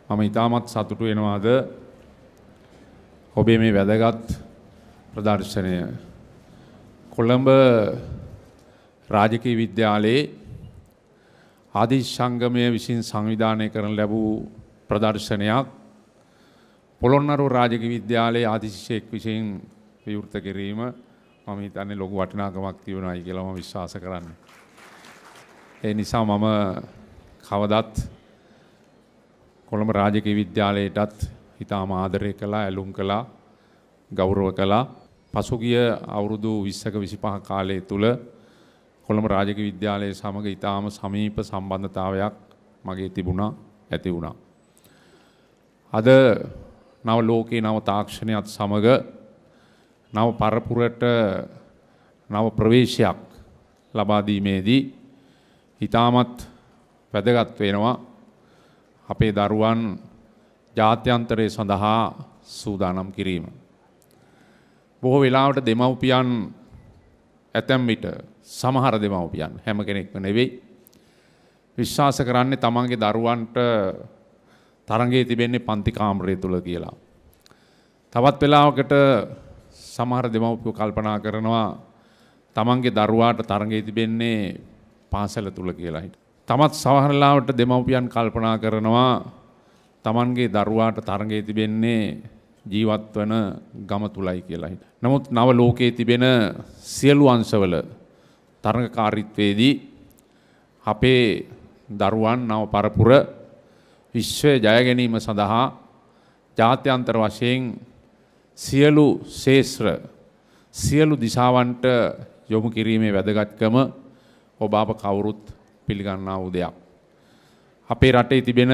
මම ඉතාමත් සතුටු වෙනවාද ඔබේ මේ වැදගත් ප්‍රදර්ශනය කොළඹ රාජකීය විද්‍යාලයේ ආදිශ සංගමය විසින් සංවිධානය කරන ලැබූ ප්‍රදර්ශනයක් පොළොන්නරුව රාජකීය විද්‍යාලයේ ආදිශිෂ්‍යයෙක් විසින් විවෘත කිරීම මම හිතන්නේ ලොකු වටිනාකමක් තියුණායි කියලා මම විශ්වාස කරන්නේ. ඒ නිසා මම කවදත් කොළඹ රාජකීය විද්‍යාලයටත් ඉතාම ආදරය කළා, ඇලුම් කළා, ගෞරව කළා. පසුගිය අවුරුදු 20ක 25 කාලය තුල කොළඹ රාජකීය විද්‍යාලයේ සමග ඉතාම සමීප සම්බන්ධතාවයක් මගේ තිබුණා, ඇති වුණා. අද නව ලෝකේ නව තාක්ෂණයත් සමග නව පරපුරට නව ප්‍රවේශයක් ලබා දීමේදී ඉතාමත් වැදගත් වෙනවා අපේ දරුවන් ජාත්‍යන්තරය සඳහා සූදානම් කිරීම. බොහෝ වෙලාවට දෙමව්පියන් ඇතැම් විට සමහර දෙමව්පියන් හැම කෙනෙක්ම නෙවෙයි විශ්වාස කරන්නේ තමන්ගේ දරුවන්ට තරඟේ තිබෙන්නේ පන්ති කාමරය තුල කියලා. තවත් වෙලාවකට සමහර දෙමව්පියෝ කල්පනා කරනවා තමන්ගේ දරුවාට තරඟේ තිබෙන්නේ පාසල තුල කියලා. තමත් සමහර වෙලාවට දෙමව්පියන් කල්පනා කරනවා තමන්ගේ දරුවාට තරඟේ තිබෙන්නේ ජීවත් වන ගම තුලයි කියලා. නමුත් නව ලෝකයේ තිබෙන සියලු අංශවල තරඟකාරීත්වයේදී අපේ දරුවන් නව පරපුර විශ්වය ජය ගැනීම සඳහා ජාත්‍යන්තර වශයෙන් සියලු ශේෂ්ත්‍ර සියලු දිශාවන්ට යොමු කිරීමේ වැදගත්කම ඔබ අප කවුරුත් පිළිගන්නා වූ දෙයක්. අපේ රටේ තිබෙන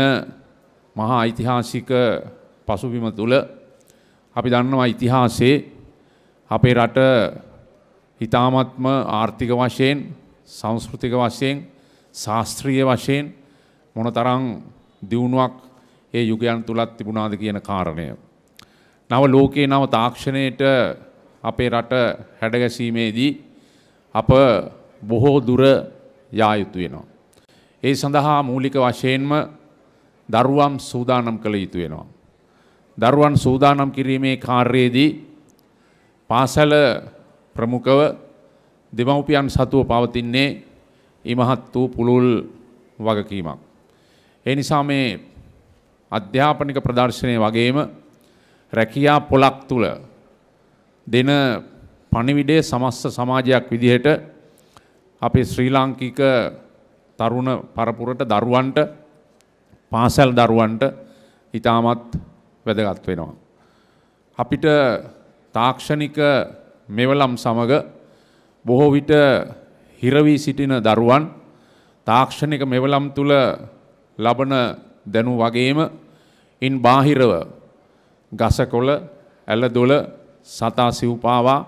මහා ඓතිහාසික පසුබිම තුල අපි දන්නවා ඉතිහාසයේ අපේ රට ඊ타ත්ම ආර්ථික වශයෙන්, සංස්කෘතික වශයෙන්, ශාස්ත්‍රීය වශයෙන් මොනතරම් දියුණුවක් ඒ යුගයන් තුලත් තිබුණාද කියන කාරණය. නව ලෝකේ නව තාක්ෂණයට අපේ රට හැඩගැසීමේදී අප බොහෝ දුර යා යුතු වෙනවා. ඒ සඳහා මූලික වශයෙන්ම දරුවන් සූදානම් කළ යුතු වෙනවා. දරුවන් සූදානම් කිරීමේ කාර්යයේදී පාසල ප්‍රමුඛව දෙමව්පියන් සතුව පවතින්නේ ඉමහත් වූ පුළුල් වගකීමක්. ඒ නිසා මේ අධ්‍යාපනික ප්‍රදර්ශනය වගේම රැකියා පොලක් තුල දෙන පණිවිඩය සමස්ත සමාජයක් විදිහට අපේ ශ්‍රී ලාංකික තරුණ පරපුරට දරුවන්ට පාසල් දරුවන්ට ඉතාමත් වැදගත් වෙනවා. අපිට තාක්ෂණික මෙවලම් සමග බොහෝ විට හිර වී සිටින දරුවන් තාක්ෂණික මෙවලම් තුල ලබන දැනුම වගේම ඉන් බාහිරව ගසකොළ, ඇලදොළ, සතා සිව්පාවා,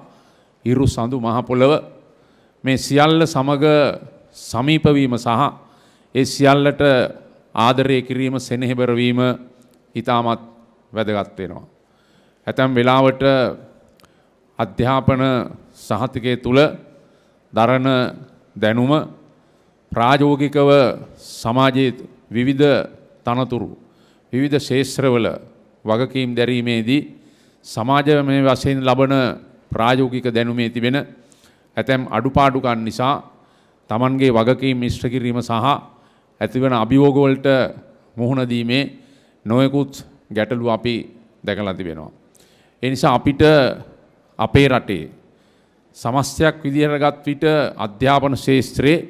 ඉරු සඳු මහ පොළව මේ සියල්ල සමග සමීප වීම සහ ඒ සියල්ලට ආදරය කිරීම, සෙනෙහබර වීම ඉතාමත් වැදගත් වෙනවා. ඇතැම් වෙලාවට අධ්‍යාපන සහතිකයේ තුල දරන දැනුම ප්‍රායෝගිකව සමාජයේ විවිධ තනතුරු විවිධ ශේෂ්ත්‍රවල වගකීම් දැරීමේදී සමාජමය වශයෙන් ලබන ප්‍රායෝගික දැනුමේ තිබෙන ඇතැම් අඩුපාඩුකම් නිසා Tamanගේ වගකීම් ඉෂ්ට කිරීම සහ ඇතිවන අභියෝග වලට මුහුණ දීමේ නොයෙකුත් ගැටලු අපි දැකලා තිබෙනවා. ඒ නිසා අපිට අපේ රටේ සමස්තයක් විදිහට ගත් විට අධ්‍යාපන ශාස්ත්‍රයේ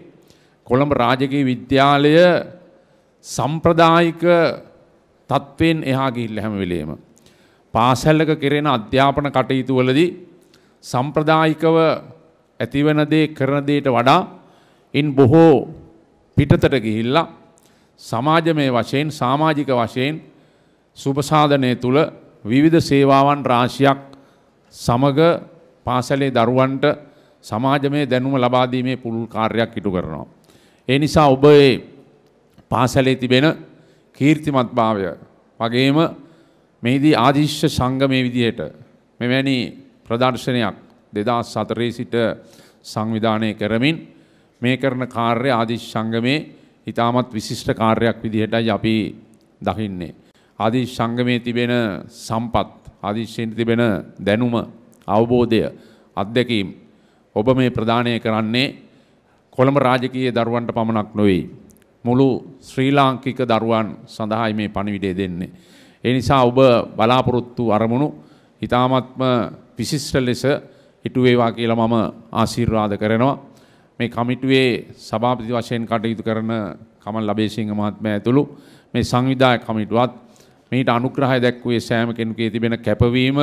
කොළඹ රාජකීය විද්‍යාලය සම්ප්‍රදායික තත්වෙන් එහා ගිහිල්ලා හැම වෙලේම පාසලක කෙරෙන අධ්‍යාපන කටයුතු වලදී සම්ප්‍රදායිකව ඇතිවන දේ කරන දේට වඩා ඉන් බොහෝ පිටතට ගිහිල්ලා සමාජමය වශයෙන්, සමාජික වශයෙන් සුබ සාධනය තුල විවිධ සේවාවන් රාශියක් සමග පාසලේ දරුවන්ට සමාජමය දැනුම ලබා දීමේ පුළුල් කාර්යයක් ඉටු කරනවා. ඒ නිසා ඔබ මේ පාසලේ තිබෙන කීර්තිමත්භාවය වගේම මේදී ආදිශ සංගමයේ විදිහට මෙවැනි ප්‍රදර්ශනයක් 2004 සිට සංවිධානය කරමින් මේ කරන කාර්ය ආදිශ සංගමේ ඉතාමත් විශිෂ්ට කාර්යයක් විදිහටයි අපි දකින්නේ. ආදී සංගමේ තිබෙන සම්පත්, ආදීශයෙන් තිබෙන දැනුම, අවබෝධය, අත්දැකීම් ඔබ මේ ප්‍රදානය කරන්නේ කොළඹ රාජකීය දරුවන්ට පමණක් නොවේ. මුළු ශ්‍රී ලාංකික දරුවන් සඳහායි මේ පණිවිඩය දෙන්නේ. ඒ නිසා ඔබ බලාපොරොත්තු අරමුණු ඊ타මත්ම විශිෂ්ට ලෙස ඉටු වේවා කියලා මම ආශිර්වාද කරනවා. මේ කමිටුවේ සභාපති වශයෙන් කටයුතු කරන කමල් ලබේසිංහ මහත්මයා ඇතුළු මේ සංවිධායක කමිටුවත් මේට අනුග්‍රහය දැක්වුවේ සෑම කෙනෙකුගේ තිබෙන කැපවීම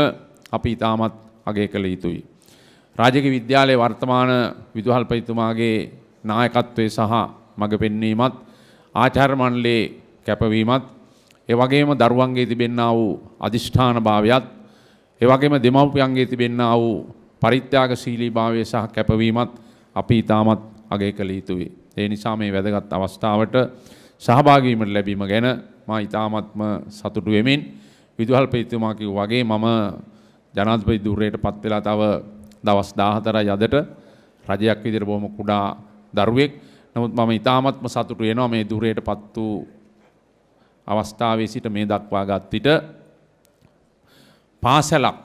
අපි ඊටමත් අගය කළ යුතුයි. රාජකීය විද්‍යාලයේ වර්තමාන විදුහල්පතිතුමාගේ නායකත්වයේ සහ මඟ පෙන්වීමත් ආචාර්ය මණ්ඩලයේ කැපවීමත් ඒ වගේම දරුවන්ගේ තිබෙනා වූ අදිෂ්ඨාන භාවයත් ඒ වගේම දෙමව්පියන්ගේ තිබෙනා වූ පරිත්‍යාගශීලී භාවය සහ කැපවීමත් අපි ඊටමත් අගය කළ යුතුයි. ඒ නිසා මේ වැදගත් අවස්ථාවට සහභාගී වීමට ලැබීම ගැන මා ඊටමත්ම සතුටු වෙමින් විදුහල්පතිතුමා කිව්වා වගේ මම ජනාධිපති ධුරයට පත් වෙලා තව දවස් 14යි අදට රජයක් විදිහට බොහොම කුඩා දරුවෙක්. නමුත් මම ඊටමත්ම සතුටු වෙනවා මේ ධුරයට පත් වූ අවස්ථාවේ සිට මේ දක්වා ගත් විට පාසලක්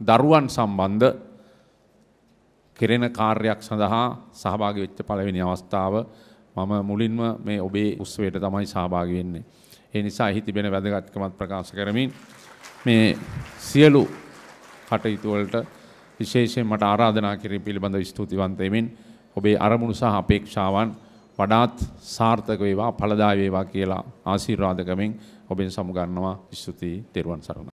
දරුවන් සම්බන්ධ කෙරෙන කාර්යයක් සඳහා සහභාගී වෙච්ච පළවෙනි අවස්ථාව මම මුලින්ම මේ ඔබේ උත්සවයට තමයි සහභාගී වෙන්නේ. ඒ නිසා එහි තිබෙන වැදගත්කමත් ප්‍රකාශ කරමින් මේ සියලු කටයුතු වලට විශේෂයෙන් මට ආරාධනා කිරීම පිළිබඳව ස්තුතිවන්ත වෙමින් ඔබේ අරමුණු සහ අපේක්ෂාවන් වඩාත් සාර්ථක වේවා, ඵලදායී වේවා කියලා ආශිර්වාද කරමින් ඔබෙන් සමුගන්නවා. ස්තුතියි. තෙරුවන් සරණයි.